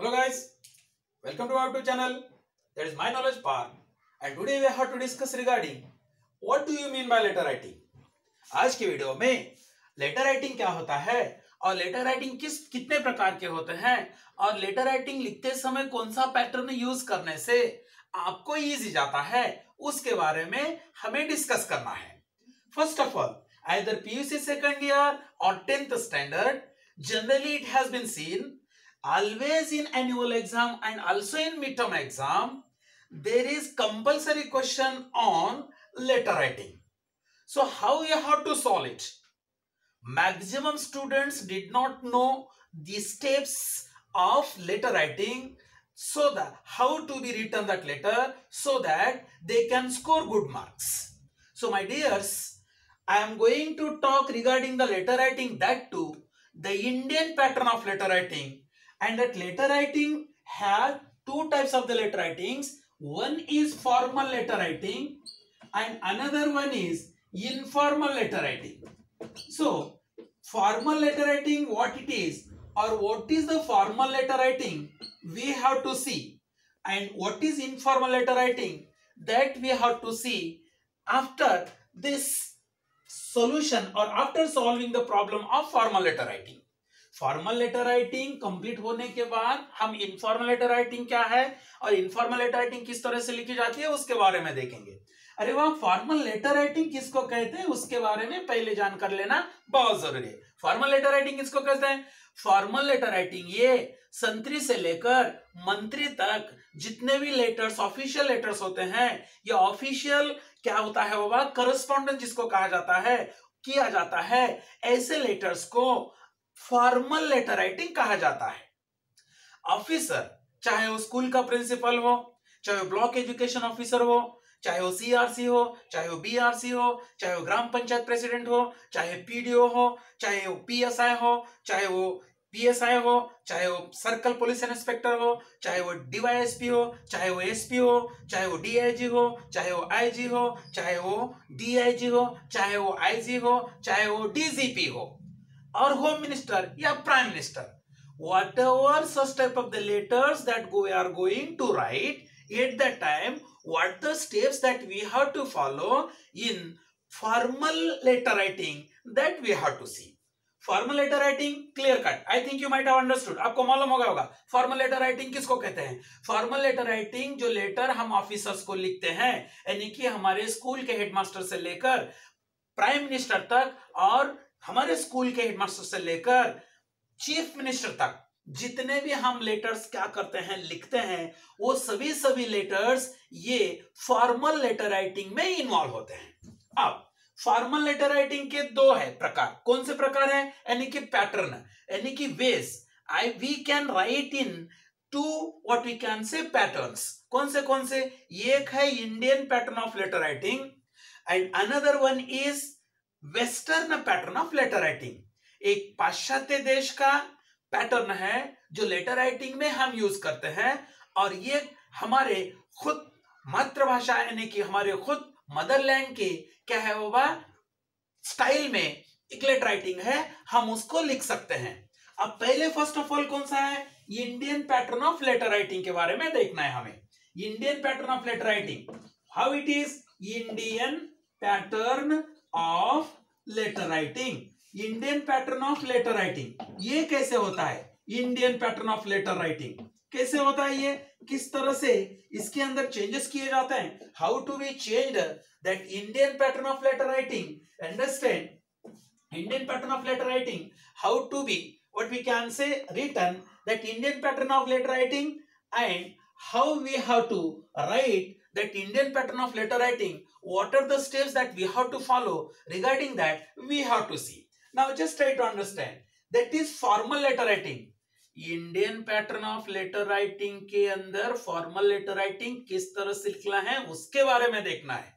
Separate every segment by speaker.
Speaker 1: Hello guys, welcome to our YouTube channel. That is my knowledge part, and today we have to discuss regarding what do you mean by letter writing. आज की video में letter writing क्या होता है और letter writing कितने प्रकार के होते हैं और लेटर राइटिंग लिखते समय कौन सा पैटर्न यूज करने से आपको इजी जाता है उसके बारे में हमें डिस्कस करना है. First of all, either PUC second year or 10th standard, generally it has been seen always in annual exam and also in midterm exam there is compulsory question on letter writing. So how you have to solve it? Maximum students did not know the steps of letter writing, so that how to be written that letter so that they can score good marks. So my dears, I am going to talk regarding the letter writing, that too the Indian pattern of letter writing. And that letter writing have two types of the letter writings. One is formal letter writing and another one is informal letter writing. So formal letter writing, what it is or what is the formal letter writing, we have to see, and what is informal letter writing, that we have to see after this solution or after solving the problem of formal letter writing. Formal letter writing complete होने के बाद हम informal letter writing क्या है और informal letter writing किस तरह से लिखी जाती है उसके बारे में देखेंगे. अरे वाह, फॉर्मल लेटर राइटिंग किसको कहते हैं उसके बारे में पहले जानकर लेना बहुत जरूरी है. फॉर्मल लेटर राइटिंग किसको कहते हैं? फॉर्मल लेटर राइटिंग ये संतरी से लेकर मंत्री तक जितने भी लेटर्स ऑफिशियल लेटर्स होते हैं, ये ऑफिशियल क्या होता है बाबा, करस्पॉन्डेंस जिसको कहा जाता है, किया जाता है, ऐसे लेटर्स को फॉर्मल लेटर राइटिंग कहा जाता है. ऑफिसर, चाहे वो स्कूल का प्रिंसिपल हो, चाहे वो ब्लॉक एजुकेशन ऑफिसर हो, चाहे वो सीआरसी हो, चाहे वो बीआरसी हो, चाहे वो ग्राम पंचायत प्रेसिडेंट हो, चाहे पीडीओ हो, चाहे वो पीएसआई हो, चाहे वो पीएसआई हो, चाहे वो सर्कल पुलिस इंस्पेक्टर हो, चाहे वो डीवाईएसपी हो, चाहे वो एसपी हो, चाहे वो डीआईजी हो, चाहे वो आईजी हो, चाहे वो डीआईजी हो, चाहे वो आईजी हो, चाहे वो डीजीपी हो, और होम मिनिस्टर या prime minister, whatever such type of the letters that we are going to write, at that time what the steps that we have to follow in formal letter writing, that we have to see. Formal letter writing clear cut, I think you might have understood, आपको मालूम होगा. Formal letter writing किसको कहते हैं? Formal letter writing जो letter हम officers को लिखते हैं, यानी कि हमारे स्कूल के हेडमास्टर से लेकर प्राइम मिनिस्टर तक और हमारे स्कूल के हेडमास्टर से लेकर चीफ मिनिस्टर तक जितने भी हम लेटर्स क्या करते हैं, लिखते हैं, वो सभी लेटर्स ये फॉर्मल लेटर राइटिंग में इन्वॉल्व होते हैं. अब फॉर्मल लेटर राइटिंग के दो है प्रकार. कौन से प्रकार है? यानी कि पैटर्न, यानी कि ways. We can write in two what we can say patterns. कौन से? एक है Indian pattern of letter writing and another one is western pattern of letter writing. एक पाश्चात्य देश का पैटर्न है जो लेटर राइटिंग में हम यूज करते हैं, और ये हमारे खुद मातृभाषा यानी कि हमारे खुद मदरलैंड के क्या है बाबा स्टाइल में एक लेटर राइटिंग है, हम उसको लिख सकते हैं. अब पहले फर्स्ट ऑफ ऑल कौन सा है? Indian pattern of letter writing के बारे में देखना है हमें. Indian pattern of letter writing, how it is? Indian pattern of letter writing. Indian pattern of letter writing ये कैसे होता है? Indian pattern of letter writing कैसे होता है? ये किस तरह से इसके अंदर चेंजेस किए जाते हैं? How to be changed that Indian pattern of letter writing. Understand, Indian pattern of letter writing, how to be what we can say written that Indian pattern of letter writing, and how we have to write that Indian pattern of letter writing, what are the steps that we have to follow, regarding that we have to see. Now just try to understand, that is formal letter writing. Indian pattern of letter writing के अंदर formal letter writing किस तरह से लिखना है उसके बारे में देखना है.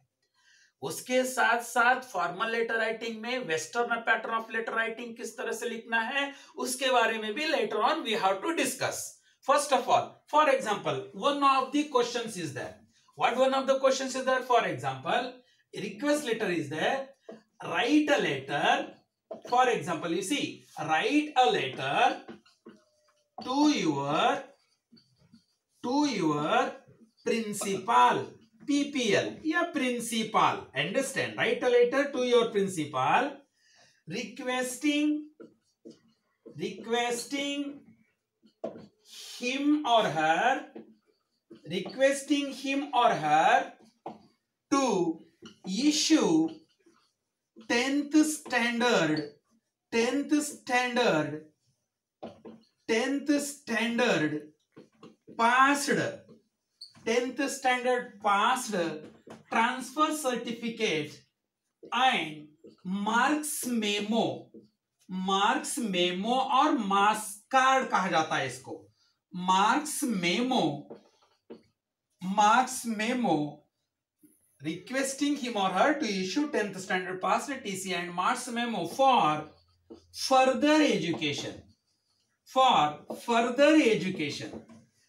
Speaker 1: उसके साथ साथ फॉर्मल लेटर राइटिंग में western pattern of letter writing किस तरह से लिखना है उसके बारे में भी later on we have to discuss. First of all, for example, one of the questions is there. What one of the questions is there? For example, request letter is there. Write a letter. For example, you see, write a letter to your to your principal, PPL, yeah, principal. Understand? Write a letter to your principal requesting him or her to issue 10th standard passed transfer certificate and marks memo और marks card कहा जाता है इसको, marks memo requesting him or her to issue 10th standard passed TC and marks memo for further education.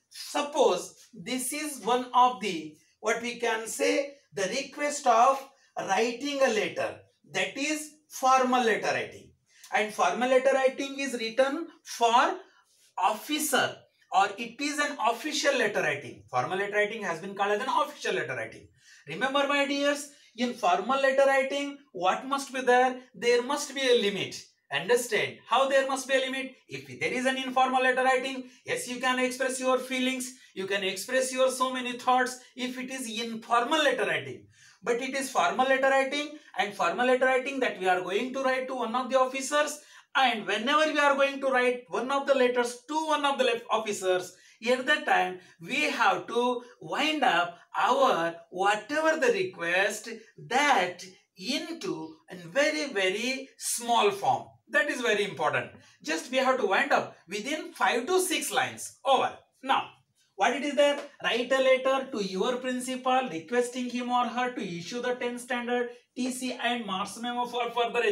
Speaker 1: Suppose this is one of the, what we can say, the request of writing a letter, that is formal letter writing. And formal letter writing is written for officer, or it is an official letter writing. Formal letter writing has been called as an official letter writing. Remember, my dears, in formal letter writing, what must be there? There must be a limit. Understand how there must be a limit? If there is an informal letter writing, yes, you can express your feelings, you can express your so many thoughts if it is informal letter writing. But it is formal letter writing, and formal letter writing that we are going to write to one of the officers, and whenever we are going to write one of the letters to one of the officers, at that time we have to wind up our whatever the request that into a very, very small form. That is very important. Just we have to wind up within 5 to 6 lines. Over. Now, what it is there? Write a letter to your principal requesting him or her to issue the 10th standard TC and marks memo for further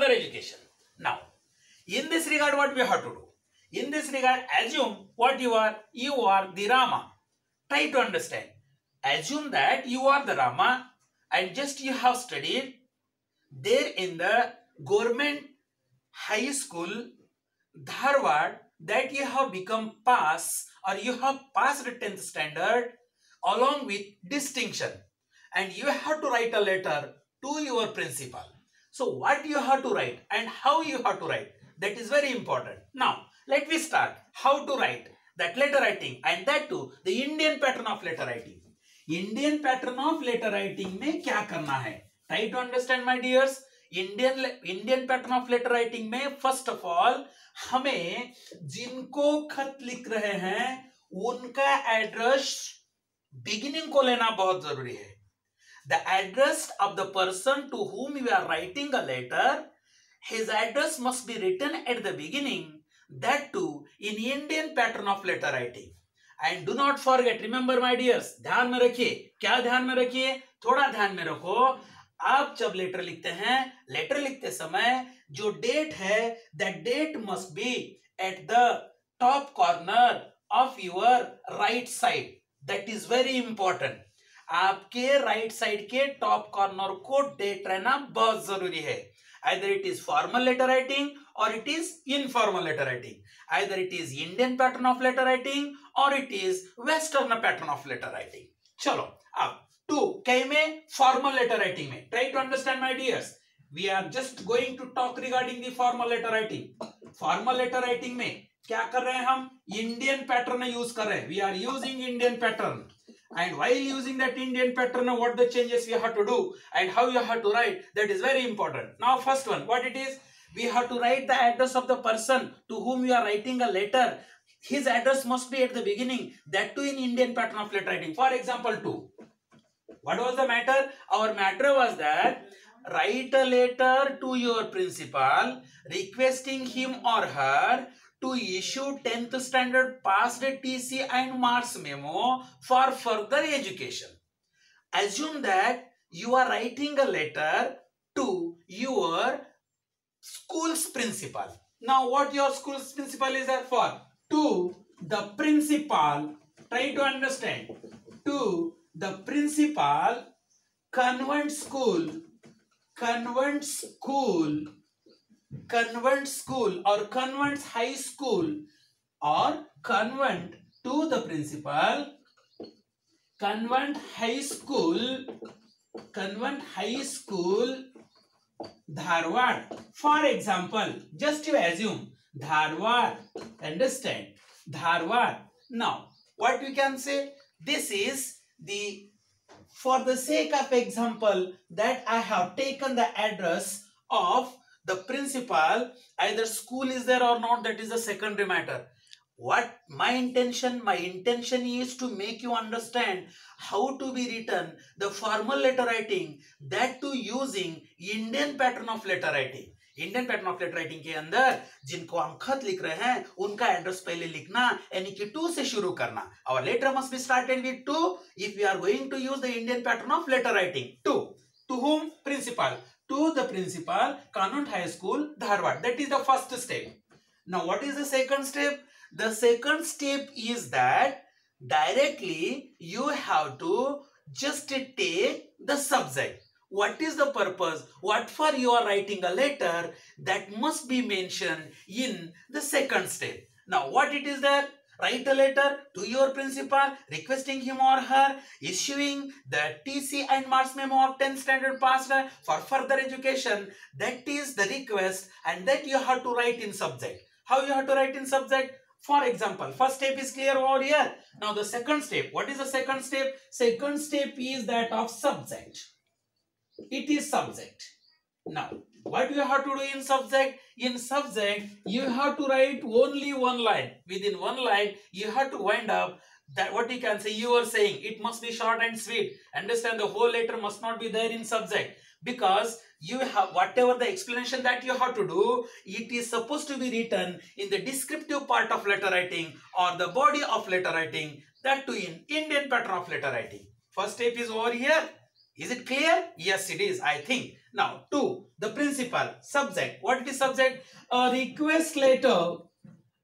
Speaker 1: education. Now, in this regard, what we have to do? In this regard, assume what you are the Rama. Try to understand. Assume that you are the Rama and just you have studied there in the government high school Dharwad, that you have become pass, or you have passed the 10th standard along with distinction, and you have to write a letter to your principal. So what you have to write and how you have to write, that is very important. Now let me start how to write that letter writing, and that too the Indian pattern of letter writing. Indian pattern of letter writing में क्या करना है? Try to understand, my dears. Indian pattern of letter writing में first of all हमें जिनको खत लिख रहे हैं उनका एड्रेस बिगिनिंग को लेना बहुत जरूरी है. The address of the person to whom you are writing a letter, his address must be written at the beginning, that too in Indian pattern of letter writing. And do not forget, remember my dears, ध्यान में रखिए. क्या ध्यान में रखिए? थोड़ा ध्यान में रखो. आप जब लेटर लिखते हैं, लेटर लिखते समय जो डेट है, that date must be at the top corner of your right side. That is very important. आपके राइट साइड के टॉप कॉर्नर को डेट रहना बहुत जरूरी है. Either it is formal letter writing or it is informal letter writing. Either it is Indian pattern of letter writing or it is Western pattern of letter writing. चलो अब to कई में formal letter writing में try to understand, my dears. We are just going to talk regarding the formal letter writing. Formal letter writing में क्या कर रहे हैं हम? Indian pattern यूज कर रहे हैं. We are using Indian pattern. And while using that Indian pattern, what the changes we have to do and how you have to write, that is very important. Now first one, what it is? We have to write the address of the person to whom you are writing a letter. His address must be at the beginning, that too in Indian pattern of letter writing. For example 2. What was the matter? Our matter was that write a letter to your principal requesting him or her to issue 10th standard passed TC and marks memo for further education. Assume that you are writing a letter to your school's principal. Now what your school's principal is there for? To the principal, try to understand, to the principal, convent school or convent high school or convent to the principal, convent high school, Dharwad. For example, just to assume Dharwad, understand, Dharwad. Now, what we can say, this is the, for the sake of example, that I have taken the address of the principal. Either school is there or not, that is a secondary matter. What my intention is to make you understand how to be written the formal letter writing, that too using Indian pattern of letter writing. Indian pattern of letter writing के अंदर जिनको हम खत लिख रहे हैं उनका address पहले लिखना, यानी कि 2 से शुरू करना. Our letter must be started with 2 if we are going to use the Indian pattern of letter writing. 2 to whom? Principal. To the principal, Convent High School, Dharwad. That is the first step. Now what is the second step? The second step is that directly you have to just take the subject. What is the purpose? What for you are writing a letter, that must be mentioned in the second step. Now what it is there? Write a letter to your principal requesting him or her issuing the TC and marks memo of 10th standard passed for further education. That is the request, and that you have to write in subject. How you have to write in subject? For example, first step is clear over here. Now the second step. What is the second step? Second step is that of subject. It is subject. Now, what you have to do in subject? In subject, you have to write only one line. Within one line, you have to wind up that what you can say, you are saying. It must be short and sweet. Understand, the whole letter must not be there in subject. Because you have, whatever the explanation that you have to do, it is supposed to be written in the descriptive part of letter writing or the body of letter writing. That too in Indian pattern of letter writing. First step is over here. Is it clear? Yes, it is, I think. Now, 2. The principal. Subject. What is subject? A request letter.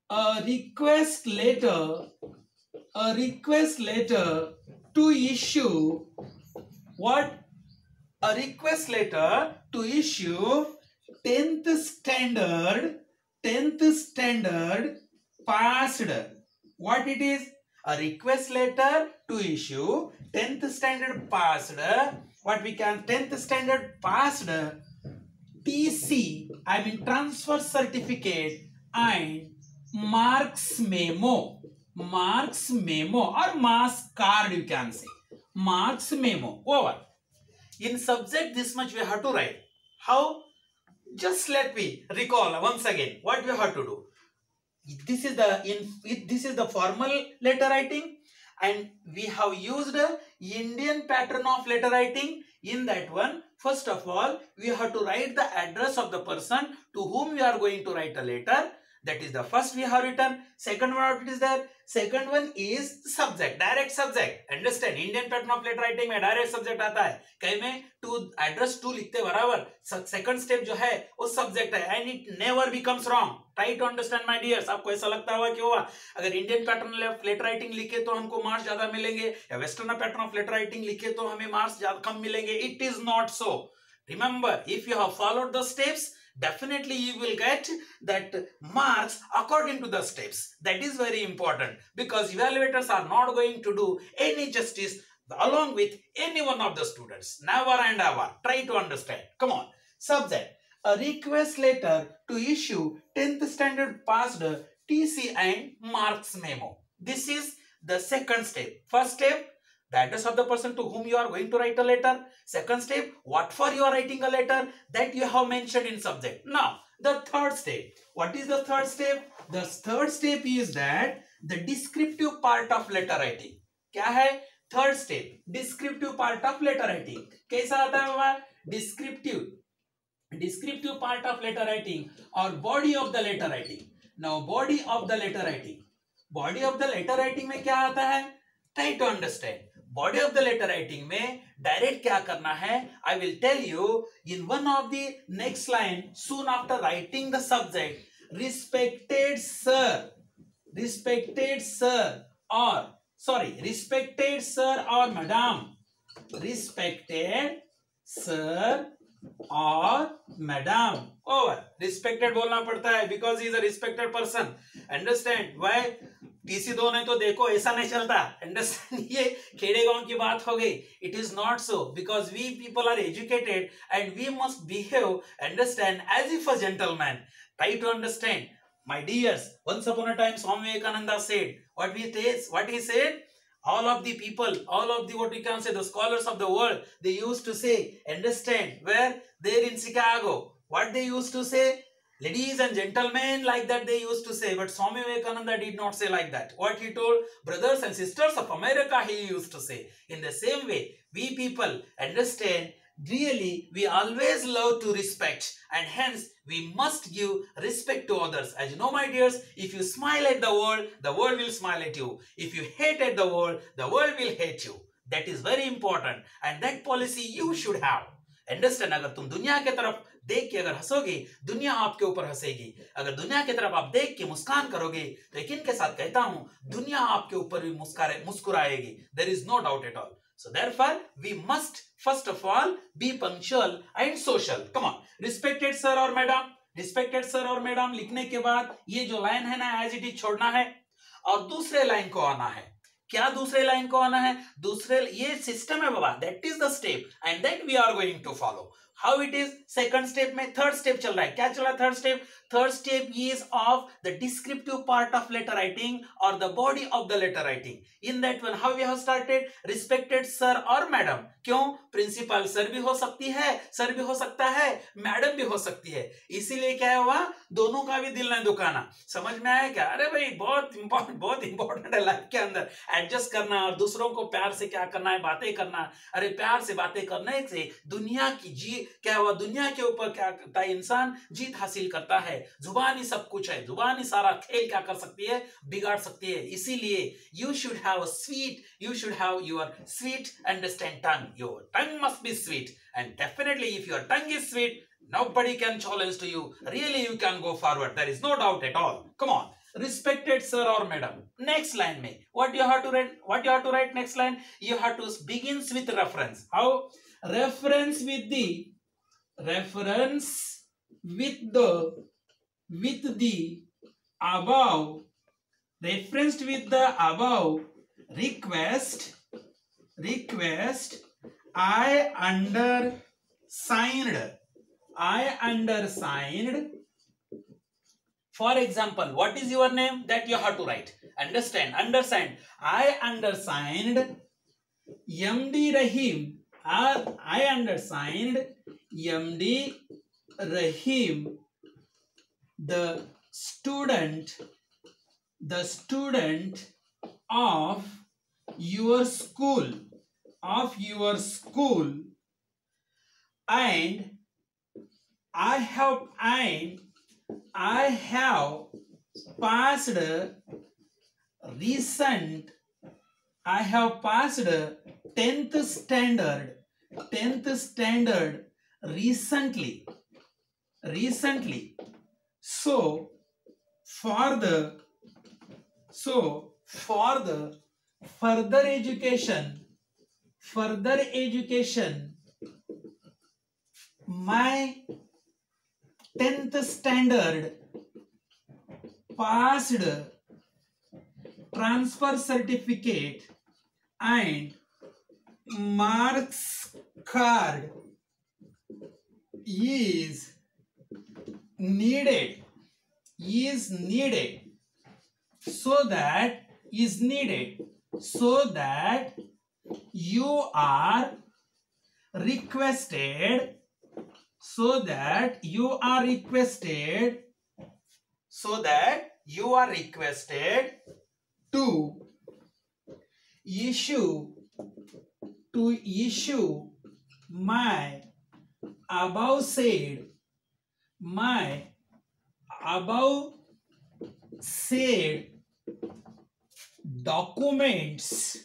Speaker 1: A request letter to issue. What? A request letter to issue 10th standard passed. What it is? A request letter to issue 10th standard passed. What we can, 10th standard passed TC, I mean transfer certificate, and marks memo or marks card, you can say. Marks memo. Over. In subject, this much we have to write. How? Just let me recall once again what we have to do. This is the formal letter writing, and we have used the Indian pattern of letter writing. In that one, first of all, we have to write the address of the person to whom we are going to write a letter. That is the first we have written. Second one, what is there? Second one is subject, direct subject. Understand, Indian pattern of letter writing में direct subject आता है. कहीं में to address to लिखते बराबर. Second step जो है वो subject है, and it never becomes wrong. Try to understand, my dears. आपको ऐसा लगता होगा कि हुआ अगर इंडियन पैटर्न लेटर राइटिंग लिखे तो हमको मार्क्स ज्यादा मिलेंगे, या western pattern of letter writing लिखे तो हमें मार्क्स कम मिलेंगे. It is not so. Remember, if you have followed the steps, definitely you will get that marks according to the steps. That is very important, because evaluators are not going to do any justice along with any one of the students. Never and ever. Try to understand. Come on. Subject. A request letter to issue 10th standard passed TC and marks memo. This is the second step. First step, the address of the person to whom you are going to write a letter. Second step, what for you are writing a letter, that you have mentioned in subject. Now, the third step. What is the third step? The third step is that the descriptive part of letter writing. क्या है? Third step, descriptive part of letter writing. कैसा आता है बाबा? Descriptive part of letter writing or body of the letter writing. Now, body of the letter writing. Body of the letter writing में क्या आता है? Try to understand. Body of the letter writing में direct क्या करना है? I will tell you in one of the next line soon after writing the subject. Respected sir or madam. Respected sir or madam. Over. Respected बोलना पड़ता है because he is a respected person. Understand why? TC दो नहीं तो देखो ऐसा नहीं चलता. Understand? ये खेड़े गांव की बात हो गई. It is not so because we people are educated and we must behave, understand, as if a gentleman. Try to understand. My dears, once upon a time Swami Vivekananda said, what he said, all of the people, all of the what we can say, the scholars of the world, they used to say, understand, where there in Chicago, what they used to say, ladies and gentlemen, like that they used to say, but Swami Vivekananda did not say like that. What he told, brothers and sisters of America, he used to say. In the same way, we people, understand, really we always love to respect, and hence we must give respect to others. As you know, my dears, if you smile at the world will smile at you. If you hate at the world will hate you. That is very important, and that policy you should have. Understand. अगर तुम दुनिया की तरफ देख के अगर हंसोगे, दुनिया आपके ऊपर हंसेगी. अगर दुनिया की तरफ आप देख के मुस्कान करोगे, तो यकीन के साथ कहता हूं, दुनिया आपके ऊपर भी मुस्कुराएगी. There is no doubt at all. So therefore, we must first of all be punctual and social. Come on, respected sir or madam. Respected sir or madam लिखने के बाद ये जो लाइन है ना, as it is छोड़ना है और दूसरे लाइन को आना है. क्या दूसरे लाइन को आना है? दूसरे, ये सिस्टम है बाबा. That is the step and that we are going to follow. How it is? Second step में थर्ड स्टेप चल रहा है. क्या चल रहा है third step? Third step is of the descriptive part of letter writing और the body of the letter writing. In that one how we have started, respected sir और मैडम. क्यों? प्रिंसिपल सर भी हो सकती है, सर भी हो सकता है, मैडम भी हो सकती है. इसीलिए क्या हुआ, दोनों का भी दिल नहीं दुखाना. समझ में आया क्या? अरे भाई बहुत इंपॉर्टेंट है लाइफ के अंदर. एडजस्ट करना और दूसरों को प्यार से क्या करना है, बातें करना. अरे प्यार से बातें करने से दुनिया की क्या हुआ, दुनिया के ऊपर क्या करता है इंसान, जीत हासिल करता है. जुबान ही सब कुछ है. जुबान ही सारा खेल क्या कर सकती है, बिगाड़ सकती है. इसीलिए you should have a sweet, you should have your sweet understand tongue. Your tongue must be sweet, and definitely if your tongue is sweet, nobody can challenge to you. Really you can go forward. There is no doubt at all. Come on. Respected sir or madam. Next line में what you have to write next line, you have to begins with reference. How? Reference with the above, referenced with the above, request I undersigned. For example, what is your name? That you have to write. Understand. I undersigned MD Rahim. I undersigned MD Rahim, the student of your school, and I have passed 10th standard recently. So for the further education, my 10th standard passed transfer certificate and marks card is needed so that you are requested to issue my above said documents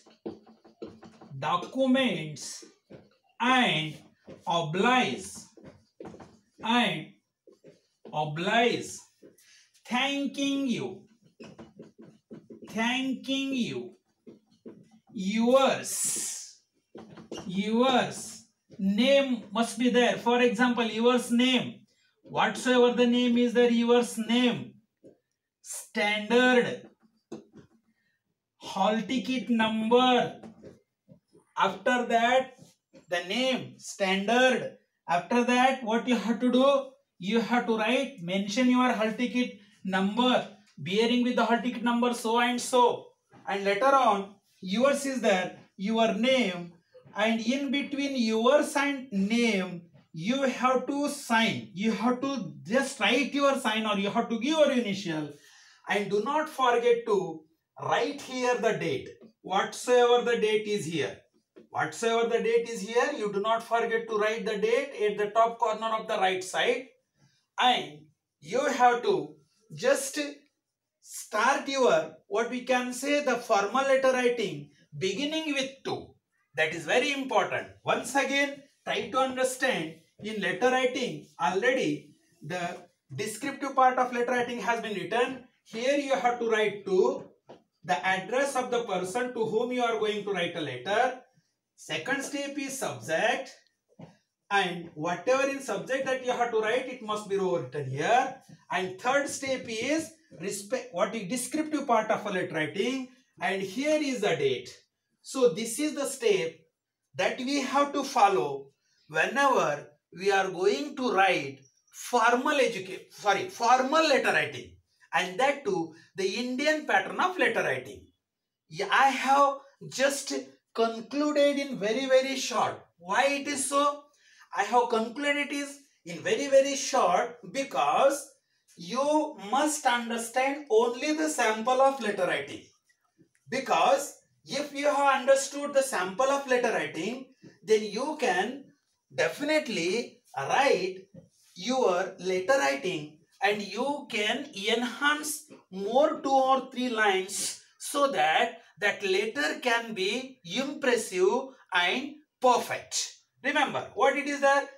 Speaker 1: and oblige thanking you yours name must be there. For example, yours name. Whatsoever the name is there, yours name. Standard. Hall ticket number. After that, the name, standard. After that, what you have to do? You have to write, mention your hall ticket number, bearing with the hall ticket number so and so. And later on, yours is there, your name. And in between yours and name, you have to sign. You have to just write your sign, or you have to give your initial. And do not forget to write here the date. Whatsoever the date is here. Whatsoever the date is here, you do not forget to write the date at the top corner of the right side. And you have to just start your, what we can say, the formal letter writing beginning with 2. That is very important. Once again, try to understand, in letter writing, already the descriptive part of letter writing has been written. Here you have to write to the address of the person to whom you are going to write a letter. Second step is subject, and whatever in subject that you have to write, it must be written here. And third step is what is descriptive part of a letter writing, and here is the date. So this is the step that we have to follow whenever we are going to write formal letter writing, and that too the Indian pattern of letter writing. I have just concluded in very short. Why it is so? I have concluded it is in very short because you must understand only the sample of letter writing. Because if you have understood the sample of letter writing, then you can definitely write your letter writing, and you can enhance more 2 or 3 lines so that that letter can be impressive and perfect. Remember what it is there?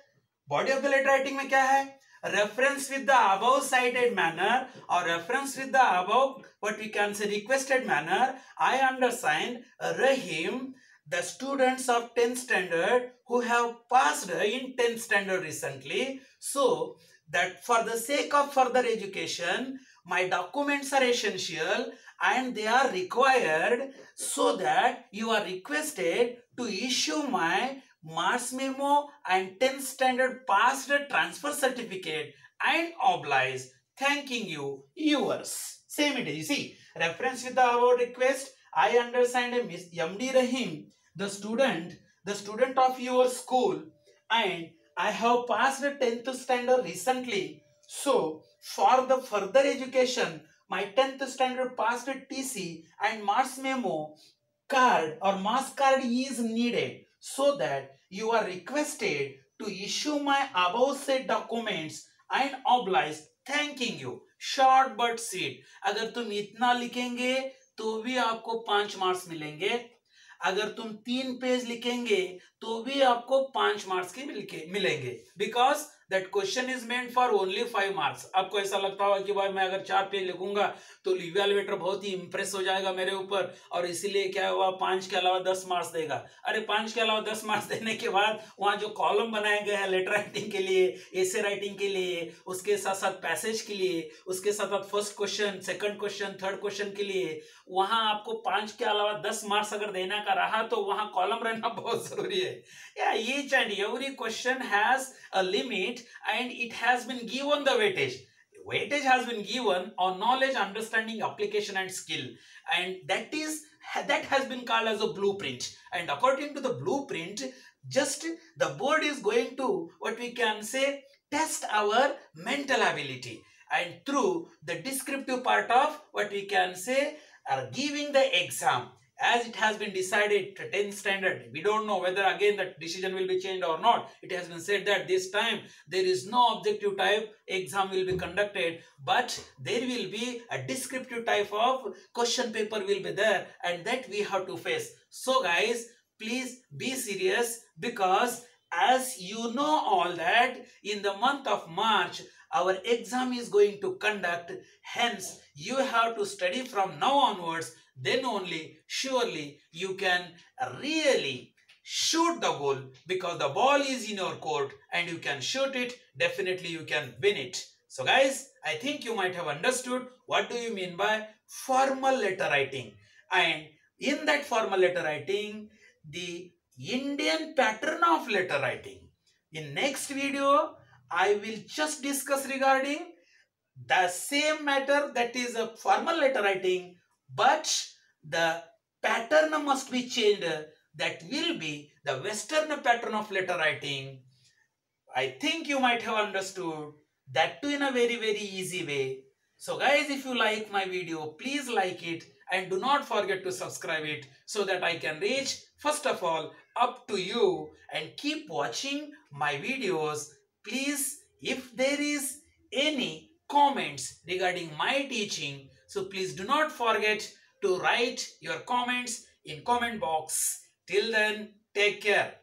Speaker 1: Body of the letter writing में क्या है? Reference with the above cited manner, or reference with the above, what we can say, requested manner. I undersigned Rahim, the students of 10th standard who have passed in 10th standard recently. So that for the sake of further education, my documents are essential and they are required, so that you are requested to issue my marks memo and 10th standard passed transfer certificate and oblige. Thanking you, yours. Same it is. You see, reference with the above request. I understand Miss MD Rahim, the student of your school, and I have passed 10th standard recently. So for the further education, my 10th standard passed TC and marks memo card or marks card is needed, so that you are requested to issue my above said documents and oblige. Thanking you. Short but sweet. अगर तुम इतना लिखेंगे तो भी आपको 5 marks मिलेंगे. अगर तुम 3 पेज लिखेंगे तो भी आपको 5 मार्क्स के मिलेंगे. Because that question is meant for only 5 marks. आपको ऐसा लगता होगा कि भाई मैं अगर 4 पेज लिखूंगा तो इवैल्यूएटर बहुत ही इंप्रेस हो जाएगा मेरे ऊपर, और इसीलिए क्या हुआ 5 के अलावा 10 मार्क्स देगा. अरे 5 के अलावा 10 मार्क्स देने के बाद वहां जो कॉलम बनाए गए हैं लेटर राइटिंग के लिए, एसे राइटिंग के लिए, उसके साथ साथ पैसेज के लिए, उसके साथ साथ first question, second question, third question के लिए, वहां आपको 5 के अलावा 10 मार्क्स अगर देना का रहा तो वहां कॉलम रहना बहुत जरूरी है. Each and every question has a limit and it has been given the weightage. Weightage has been given on knowledge, understanding, application and skill, and that has been called as a blueprint. And according to the blueprint, just the board is going to, what we can say, test our mental ability, and through the descriptive part of, what we can say, are giving the exam. As it has been decided 10th standard, we don't know whether again that decision will be changed or not. It has been said that this time there is no objective type exam will be conducted, but there will be a descriptive type of question paper will be there, and that we have to face. So guys, please be serious, because as you know all that in the month of March our exam is going to conduct. Hence you have to study from now onwards. Then only surely you can really shoot the goal, because the ball is in your court and you can shoot it, definitely you can win it. So guys, I think you might have understood what do you mean by formal letter writing. And in that formal letter writing, the Indian pattern of letter writing. In next video, I will just discuss regarding the same matter, that is a formal letter writing, but the pattern must be changed. That will be the Western pattern of letter writing. I think you might have understood that too in a very easy way. So guys, if you like my video, please like it and do not forget to subscribe it so that I can reach first of all up to you, and keep watching my videos. Please, if there is any comments regarding my teaching, so please do not forget to write your comments in comment box. Till then, take care.